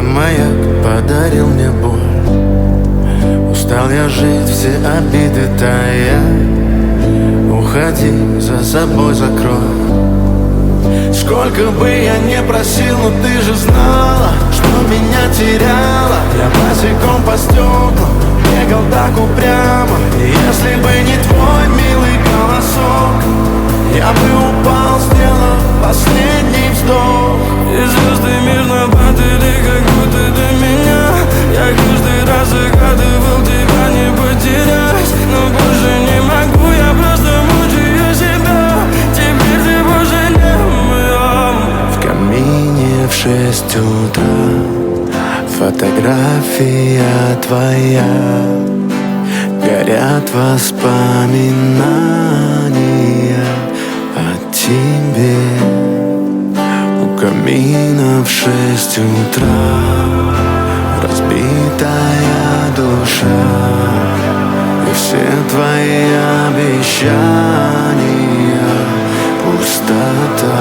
Твой маяк подарил мне боль. Устал я жить, все обиды тая. Уходи, за собой закрой. Сколько бы я не просил, но ты же знала, что меня теряла. Я босиком по стеклам бегал так упрямо. И если бы не твой милый голосок, я бы упал, сделав последний вздох. И звезды мирно падали, как будто до меня. Я каждый раз загадывал тебя не потерять, но больше не могу, я просто мучаю себя. Теперь ты больше не моя. В камине в 6 утра фотография твоя. Горят воспоминания о тебе. У камина в 6 утра разбитая душа. И все твои обещания пустота.